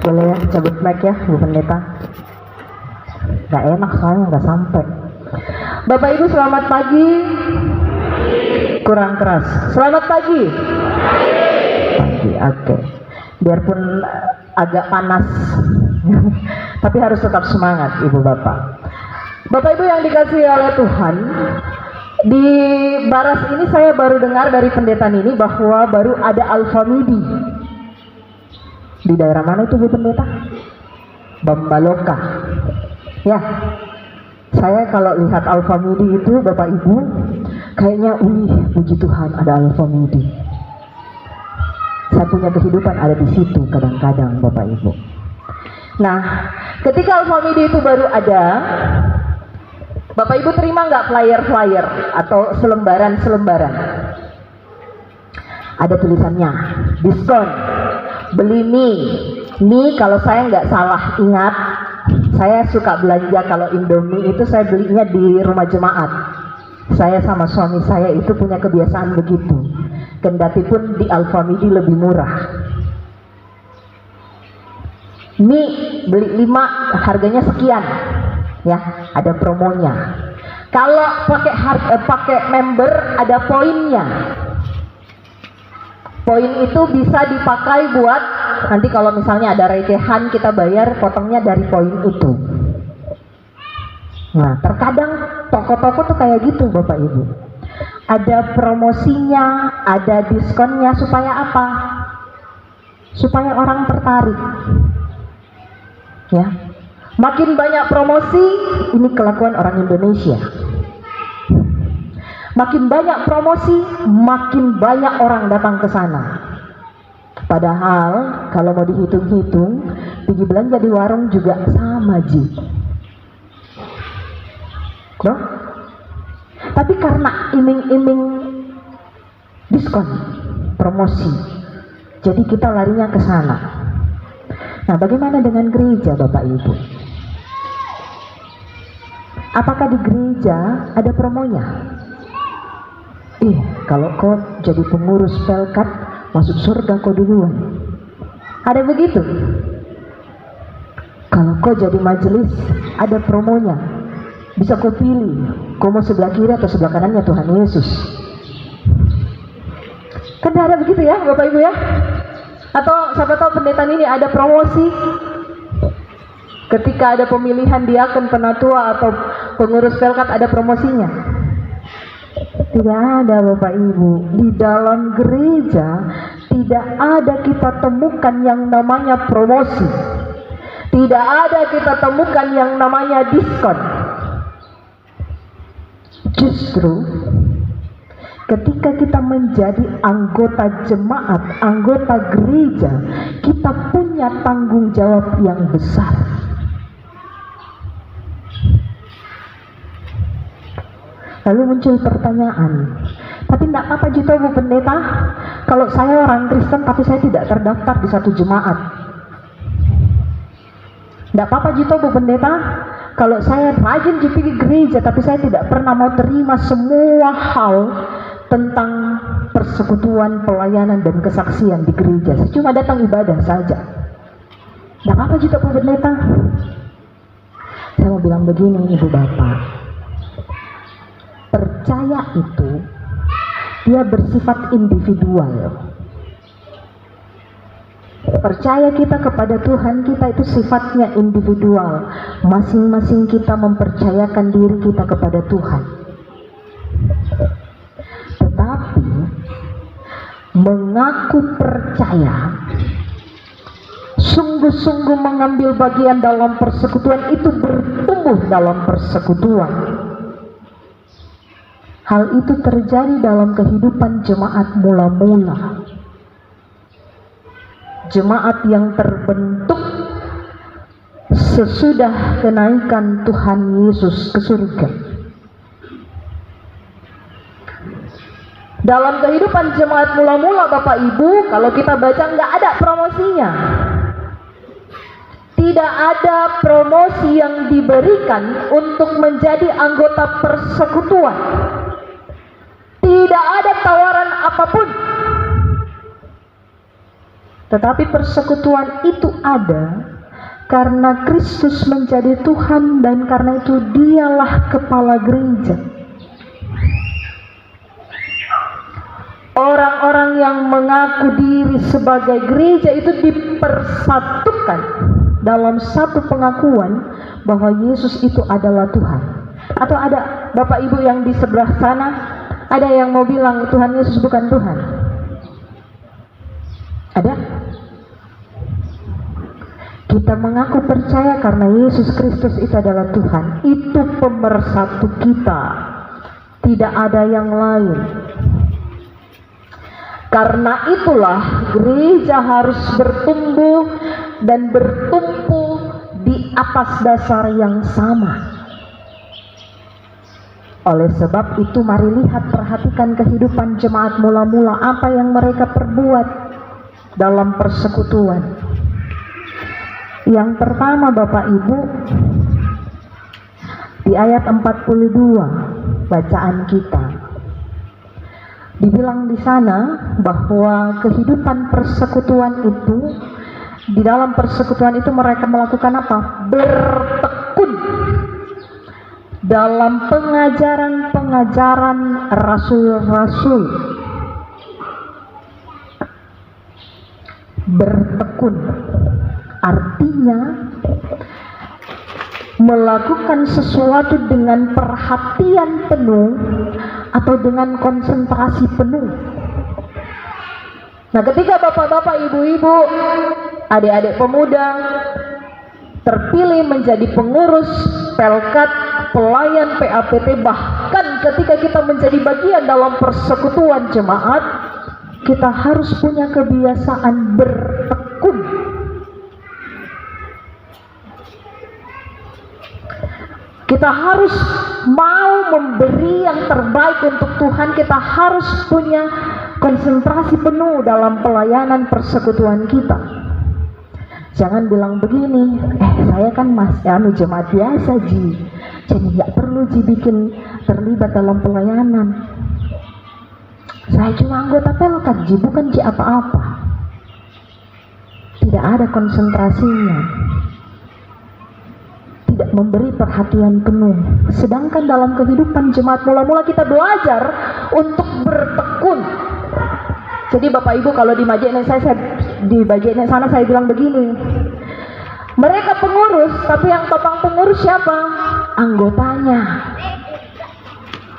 Boleh ya, cabut mic ya Bu Pendeta. Gak enak soalnya gak sampai. Bapak Ibu selamat pagi. Kurang keras. Selamat pagi. Pagi, oke. Biarpun agak panas tapi harus tetap semangat Ibu Bapak. Bapak Ibu yang dikasihi oleh Tuhan, di Baras ini saya baru dengar dari pendeta ini bahwa baru ada Alpha Midi. Di daerah mana itu Bu Pendeta? Bambaloka. Ya, saya kalau lihat Alpha Midi itu Bapak Ibu, kayaknya puji Tuhan ada Alpha Midi. Saya punya kehidupan ada di situ kadang-kadang Bapak Ibu. Nah, ketika Alpha Midi itu baru ada, Bapak Ibu terima nggak flyer-flyer atau selembaran-selembaran? Ada tulisannya, diskon, beli mie kalau saya nggak salah ingat, saya suka belanja kalau Indomie itu saya belinya di rumah jemaat. Saya sama suami saya itu punya kebiasaan begitu. Kendati pun di Alpha Midi lebih murah. Mie beli 5 harganya sekian. Ya, ada promonya. Kalau pakai member ada poinnya. Poin itu bisa dipakai buat nanti kalau misalnya ada recehan kita bayar potongnya dari poin itu. Nah, terkadang toko-toko tuh kayak gitu Bapak Ibu. Ada promosinya, ada diskonnya supaya apa? Supaya orang tertarik. Ya. Makin banyak promosi, ini kelakuan orang Indonesia. Makin banyak promosi, makin banyak orang datang ke sana. Padahal kalau mau dihitung-hitung, pergi belanja di warung juga sama Ji. Loh? Tapi karena iming-iming diskon, promosi, jadi kita larinya ke sana. Nah, bagaimana dengan gereja Bapak Ibu? Apakah di gereja ada promonya? Kalau kau jadi pengurus pelkat, masuk surga kau duluan. Ada begitu? Kalau kau jadi majelis, ada promonya. Bisa kau pilih, kau mau sebelah kiri atau sebelah kanannya Tuhan Yesus. Kan ada begitu ya Bapak Ibu ya? Atau siapa tahu pendeta ini ada promosi. Ketika ada pemilihan diakon, penatua atau pengurus pelkat ada promosinya. Tidak ada Bapak Ibu. Di dalam gereja tidak ada kita temukan yang namanya promosi. Tidak ada kita temukan yang namanya diskon. Justru ketika kita menjadi anggota jemaat, anggota gereja, kita punya tanggung jawab yang besar. Lalu muncul pertanyaan, tapi tidak apa Jito Bu Pendeta, kalau saya orang Kristen tapi saya tidak terdaftar di satu jemaat. Tidak apa-apa Jito Bu Pendeta, kalau saya rajin pergi gereja tapi saya tidak pernah mau terima semua hal tentang persekutuan, pelayanan dan kesaksian di gereja. Saya cuma datang ibadah saja. Tidak apa-apa Jito Bu Pendeta. Saya mau bilang begini Ibu Bapak. Percaya itu dia bersifat individual. Percaya kita kepada Tuhan kita itu sifatnya individual. Masing-masing kita mempercayakan diri kita kepada Tuhan. Tetapi mengaku percaya, sungguh-sungguh mengambil bagian dalam persekutuan itu bertumbuh dalam persekutuan. Hal itu terjadi dalam kehidupan jemaat mula-mula. Jemaat yang terbentuk sesudah kenaikan Tuhan Yesus ke surga. Dalam kehidupan jemaat mula-mula Bapak Ibu, kalau kita baca nggak ada promosinya. Tidak ada promosi yang diberikan untuk menjadi anggota persekutuan. Tidak ada tawaran apapun. Tetapi persekutuan itu ada karena Kristus menjadi Tuhan, dan karena itu dialah kepala gereja. Orang-orang yang mengaku diri sebagai gereja itu dipersatukan dalam satu pengakuan bahwa Yesus itu adalah Tuhan. Atau ada Bapak Ibu yang di sebelah sana, ada yang mau bilang Tuhan Yesus bukan Tuhan? Ada? Kita mengaku percaya karena Yesus Kristus itu adalah Tuhan. Itu pemersatu kita. Tidak ada yang lain. Karena itulah gereja harus bertumbuh dan bertumpu di atas dasar yang sama. Oleh sebab itu mari lihat, perhatikan kehidupan jemaat mula-mula, apa yang mereka perbuat dalam persekutuan. Yang pertama Bapak Ibu, di ayat 42 bacaan kita, dibilang di sana bahwa kehidupan persekutuan itu, di dalam persekutuan itu mereka melakukan apa? Bertekun dalam pengajaran-pengajaran rasul-rasul. Bertekun artinya melakukan sesuatu dengan perhatian penuh atau dengan konsentrasi penuh. Nah, ketika bapak-bapak, ibu-ibu, adik-adik pemuda terpilih menjadi pengurus, pelkat, pelayan PAPT, bahkan ketika kita menjadi bagian dalam persekutuan jemaat, kita harus punya kebiasaan bertekun. Kita harus mau memberi yang terbaik untuk Tuhan. Kita harus punya konsentrasi penuh dalam pelayanan persekutuan kita. Jangan bilang begini, saya kan jemaat biasa Ji, jadi nggak perlu Ji bikin terlibat dalam pelayanan. Saya cuma anggota pelkat Ji, bukan Ji apa-apa. Tidak ada konsentrasinya, tidak memberi perhatian penuh. Sedangkan dalam kehidupan jemaat mula-mula kita belajar untuk bertekun. Jadi Bapak Ibu, kalau di Majene di bagian sana saya bilang begini, mereka pengurus, tapi yang topang pengurus siapa? Anggotanya.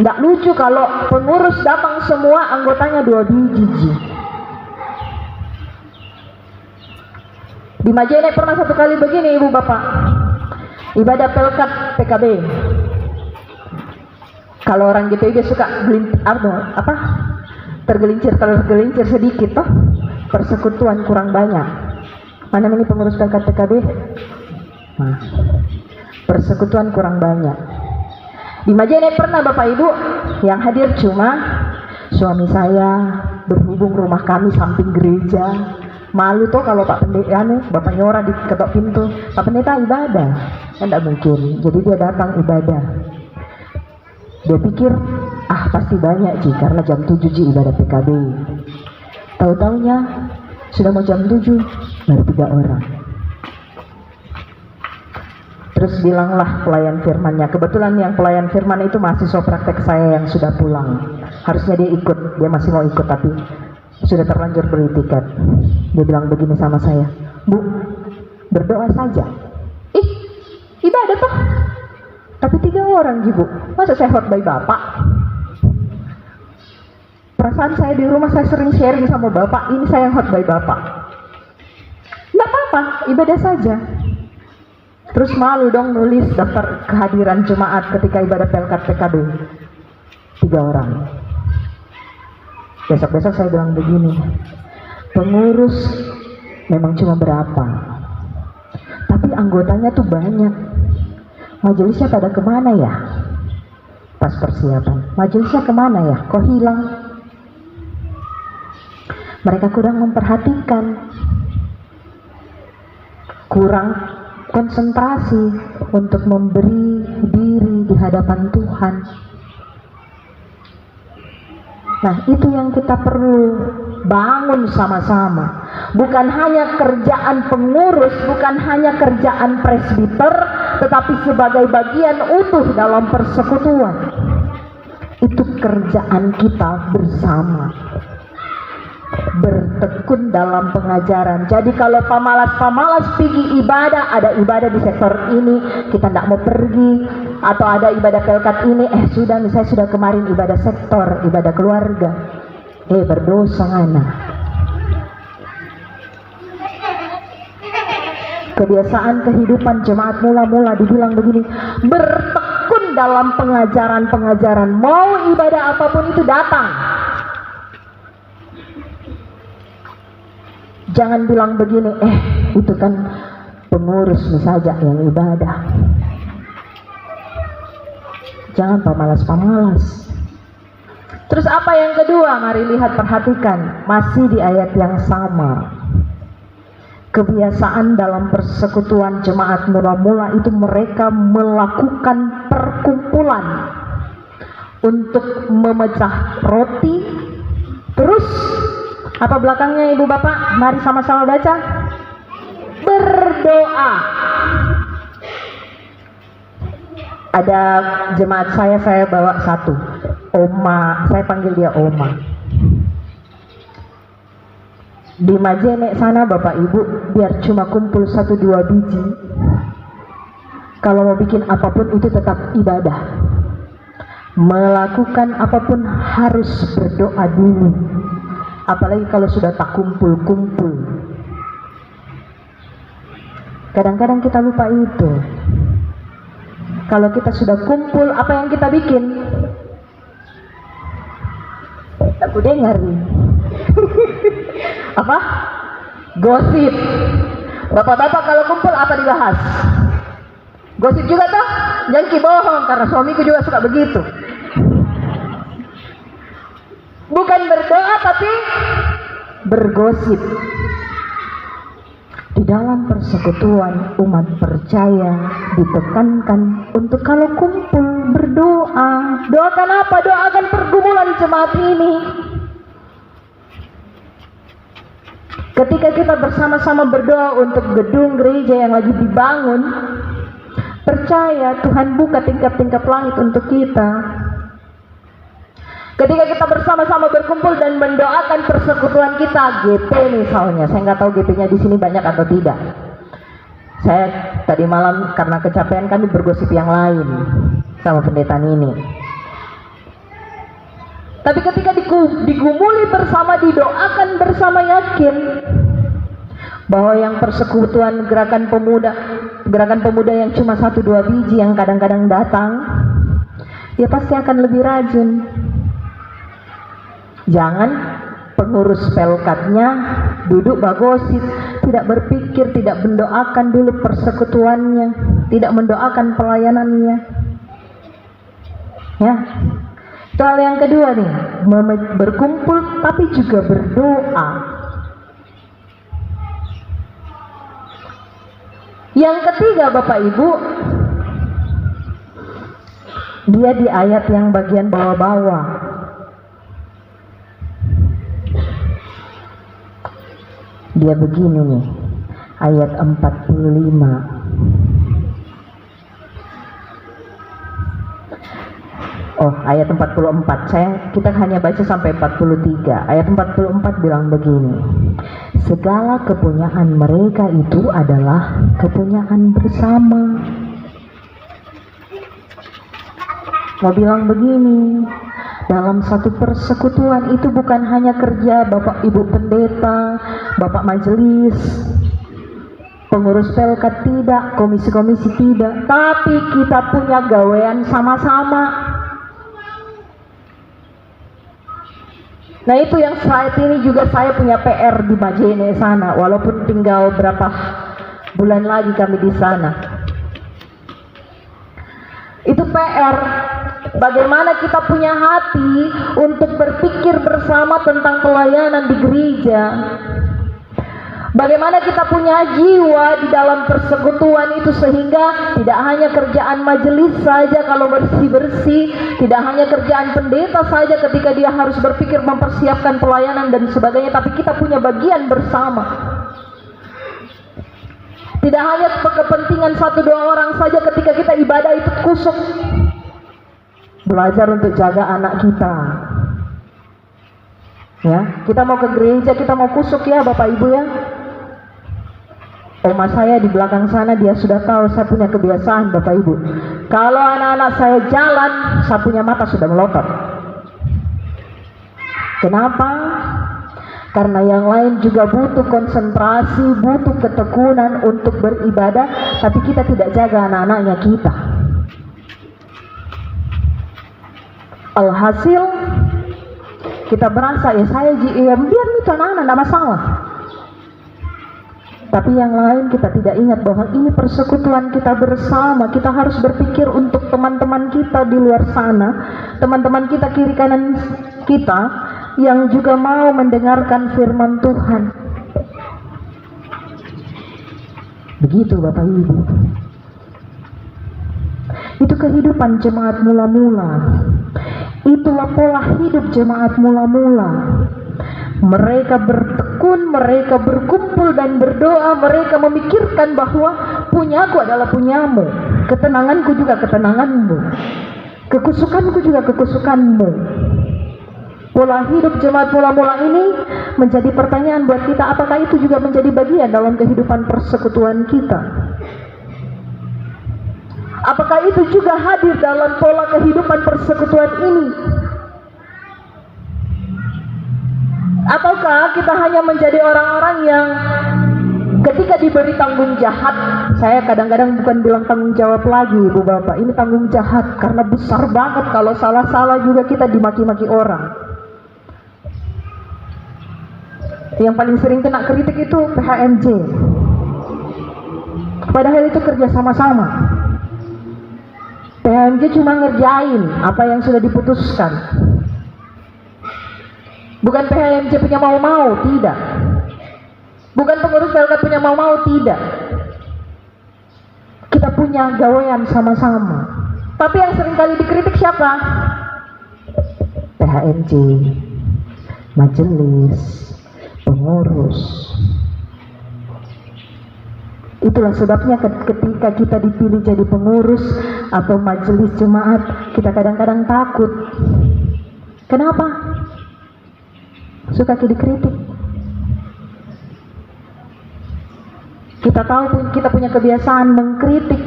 Nggak lucu kalau pengurus datang semua, anggotanya 2 biji. Di Majene pernah satu kali begini Ibu Bapak, ibadah pelkat PKB. Kalau orang GPIB suka tergelincir sedikit toh, persekutuan kurang banyak. Mana ini pengurus pelkat PKB? Nah, persekutuan kurang banyak. Di Majene pernah Bapak Ibu yang hadir cuma suami saya, berhubung rumah kami samping gereja. Malu tuh kalau Pak Pendeta, Bapak Nyora di ketok pintu, Pak Pendeta ibadah, kan tidak mungkin. Jadi dia datang ibadah. Dia pikir, pasti banyak Ji, karena jam 7 Ji ibadah PKB. Tahu-taunya sudah mau jam 7, baru 3 orang. Terus bilanglah pelayan firmannya, kebetulan yang pelayan firman itu mahasiswa praktek saya yang sudah pulang. Harusnya dia ikut, dia masih mau ikut tapi sudah terlanjur beli tiket. Dia bilang begini sama saya, Bu, berdoa saja. Ibadah toh, tapi 3 orang Ji Bu, masa saya khotbah Bapak? Perasaan saya di rumah saya sering sharing sama Bapak, ini saya yang khotbah Bapak. Nggak apa-apa, ibadah saja. Terus malu dong nulis daftar kehadiran jemaat ketika ibadah pelkat PKB, 3 orang. Besok-besok saya bilang begini, pengurus memang cuma berapa, tapi anggotanya tuh banyak. Majelisnya pada kemana ya? Pas persiapan, majelisnya kemana ya? Kok hilang? Mereka kurang memperhatikan, kurang konsentrasi untuk memberi diri di hadapan Tuhan. Nah, itu yang kita perlu bangun sama-sama. Bukan hanya kerjaan pengurus, bukan hanya kerjaan presbiter, tetapi sebagai bagian utuh dalam persekutuan. Itu kerjaan kita bersama, bertekun dalam pengajaran. Jadi kalau pamalas-pamalas pergi ibadah, ada ibadah di sektor ini, kita tidak mau pergi, atau ada ibadah pelkat ini, sudah, misalnya sudah kemarin ibadah sektor, ibadah keluarga, berdosa ngana. Kebiasaan kehidupan jemaat mula-mula dibilang begini, bertekun dalam pengajaran-pengajaran, mau ibadah apapun itu datang. Jangan bilang begini, itu kan pengurus saja yang ibadah. Jangan pamalas-pamalas. Terus apa yang kedua? Mari lihat, perhatikan, masih di ayat yang sama. Kebiasaan dalam persekutuan jemaat mula-mula itu mereka melakukan perkumpulan untuk memecah roti. Terus apa belakangnya ibu bapak? Mari sama-sama baca. Berdoa. Ada jemaat saya bawa satu, Oma, saya panggil dia Oma. Di Majene sana bapak ibu, biar cuma kumpul 1-2 biji, kalau mau bikin apapun itu tetap ibadah. Melakukan apapun harus berdoa dulu, apalagi kalau sudah tak kumpul-kumpul. Kadang-kadang kita lupa itu. Kalau kita sudah kumpul, apa yang kita bikin? Aku dengar nih. Apa? Gosip. Bapak-bapak kalau kumpul apa dibahas? Gosip juga toh? Jangan bohong, karena suamiku juga suka begitu. Bukan berdoa tapi bergosip. Di dalam persekutuan umat percaya ditekankan untuk kalau kumpul berdoa. Doakan apa? Doakan pergumulan jemaat ini. Ketika kita bersama-sama berdoa untuk gedung gereja yang lagi dibangun, percaya Tuhan buka tingkap-tingkap langit untuk kita. Ketika kita bersama-sama berkumpul dan mendoakan persekutuan kita, GP misalnya, saya nggak tahu GP-nya di sini banyak atau tidak. Saya tadi malam karena kecapean kami bergosip yang lain sama pendeta ini. Tapi ketika digumuli bersama, didoakan bersama, yakin bahwa yang persekutuan gerakan pemuda yang cuma 1-2 biji yang kadang-kadang datang, dia pasti akan lebih rajin. Jangan pengurus pelkatnya duduk bagosip, tidak berpikir, tidak mendoakan dulu persekutuannya, tidak mendoakan pelayanannya. Ya. Itu hal yang kedua nih, berkumpul tapi juga berdoa. Yang ketiga Bapak Ibu, dia di ayat yang bagian bawah-bawah. Dia begini nih, ayat 45. Ayat 44. Kita hanya baca sampai 43. Ayat 44 bilang begini. Segala kepunyaan mereka itu adalah kepunyaan bersama. Mau bilang begini, dalam satu persekutuan itu bukan hanya kerja Bapak Ibu pendeta, Bapak majelis, pengurus pelkat tidak, komisi-komisi tidak, tapi kita punya gawean sama-sama. Nah itu yang saat ini juga saya punya PR di Majene sana, walaupun tinggal berapa bulan lagi kami di sana. Itu PR, bagaimana kita punya hati untuk berpikir bersama tentang pelayanan di gereja. Bagaimana kita punya jiwa di dalam persekutuan itu, sehingga tidak hanya kerjaan majelis saja kalau bersih-bersih, tidak hanya kerjaan pendeta saja ketika dia harus berpikir mempersiapkan pelayanan dan sebagainya, tapi kita punya bagian bersama. Tidak hanya kepentingan 1-2 orang saja ketika kita ibadah itu kusuk. Belajar untuk jaga anak kita. Ya, kita mau ke gereja, kita mau kusuk ya Bapak Ibu ya. Oma saya di belakang sana, dia sudah tahu saya punya kebiasaan Bapak Ibu. Kalau anak-anak saya jalan, saya punya mata sudah melotot. Kenapa? Karena yang lain juga butuh konsentrasi, butuh ketekunan untuk beribadah, tapi kita tidak jaga anak-anaknya kita. Alhasil kita berasa ya saya biar itu anak-anak tidak masalah. Tapi yang lain kita tidak ingat bahwa ini persekutuan kita bersama. Kita harus berpikir untuk teman-teman kita di luar sana, teman-teman kita kiri kanan kita yang juga mau mendengarkan firman Tuhan. Begitu Bapak Ibu. Itu kehidupan jemaat mula-mula. Itulah pola hidup jemaat mula-mula. Mereka bertekun, mereka berkumpul dan berdoa, mereka memikirkan bahwa punyaku adalah punyamu, ketenanganku juga ketenanganmu, kekusukanku juga kekusukanmu. Pola hidup jemaat mula-mula ini menjadi pertanyaan buat kita, apakah itu juga menjadi bagian dalam kehidupan persekutuan kita? Apakah itu juga hadir dalam pola kehidupan persekutuan ini? Ataukah kita hanya menjadi orang-orang yang ketika diberi tanggung jahat, saya kadang-kadang bukan bilang tanggung jawab lagi Ibu Bapak, ini tanggung jahat karena besar banget, kalau salah-salah juga kita dimaki-maki orang. Yang paling sering kena kritik itu PHMJ, padahal itu kerja sama-sama. PHMJ cuma ngerjain apa yang sudah diputuskan. Bukan PHMJ punya mau-mau, tidak. Bukan pengurus PLK punya mau-mau, tidak. Kita punya gawean sama-sama. Tapi yang sering kali dikritik siapa? PHMJ, majelis, pengurus. Itulah sebabnya ketika kita dipilih jadi pengurus atau majelis jemaat, kita kadang-kadang takut. Kenapa? Suka dikritik. Kita tahu kita punya kebiasaan mengkritik.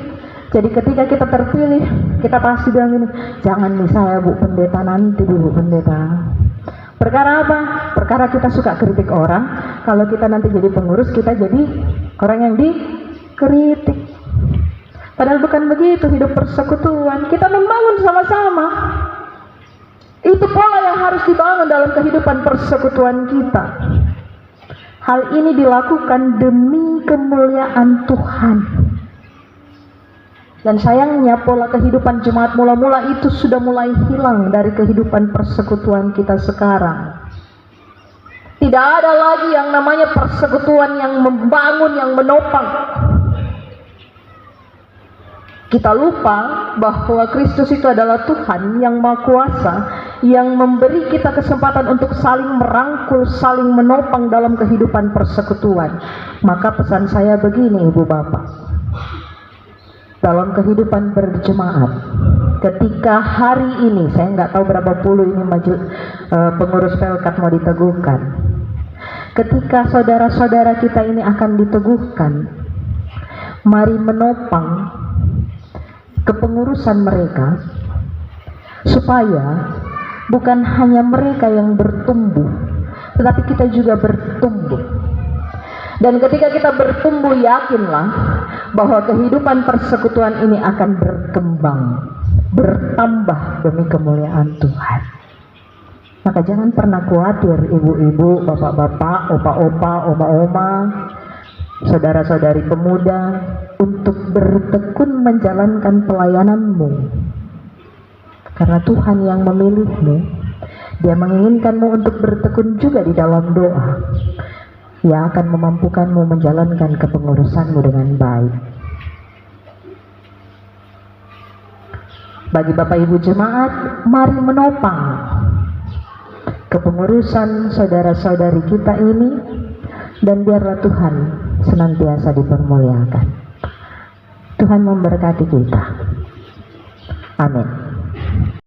Jadi ketika kita terpilih, kita pasti bilang ini, jangan nih saya Bu Pendeta, nanti Bu Pendeta. Perkara apa? Perkara kita suka kritik orang. Kalau kita nanti jadi pengurus, kita jadi orang yang dikritik. Padahal bukan begitu hidup persekutuan. Kita membangun sama-sama. Itu pola yang harus dibangun dalam kehidupan persekutuan kita. Hal ini dilakukan demi kemuliaan Tuhan. Dan sayangnya pola kehidupan jemaat mula-mula itu sudah mulai hilang dari kehidupan persekutuan kita sekarang. Tidak ada lagi yang namanya persekutuan yang membangun, yang menopang. Kita lupa bahwa Kristus itu adalah Tuhan yang Maha Kuasa, yang memberi kita kesempatan untuk saling merangkul, saling menopang dalam kehidupan persekutuan. Maka pesan saya begini Ibu Bapak, dalam kehidupan berjemaat, ketika hari ini, saya nggak tahu berapa puluh ini pengurus Pelkat mau diteguhkan, ketika saudara-saudara kita ini akan diteguhkan, mari menopang kepengurusan mereka, supaya bukan hanya mereka yang bertumbuh, tetapi kita juga bertumbuh. Dan ketika kita bertumbuh, yakinlah bahwa kehidupan persekutuan ini akan berkembang, bertambah demi kemuliaan Tuhan. Maka jangan pernah khawatir ibu-ibu, bapak-bapak, opa-opa, oma-oma, saudara-saudari pemuda, untuk bertekun menjalankan pelayananmu. Karena Tuhan yang memilihmu, Dia menginginkanmu untuk bertekun juga di dalam doa. yang akan memampukanmu menjalankan kepengurusanmu dengan baik. Bagi Bapak Ibu jemaat, mari menopang kepengurusan saudara-saudari kita ini, dan biarlah Tuhan senantiasa dipermuliakan. Tuhan memberkati kita. Amin.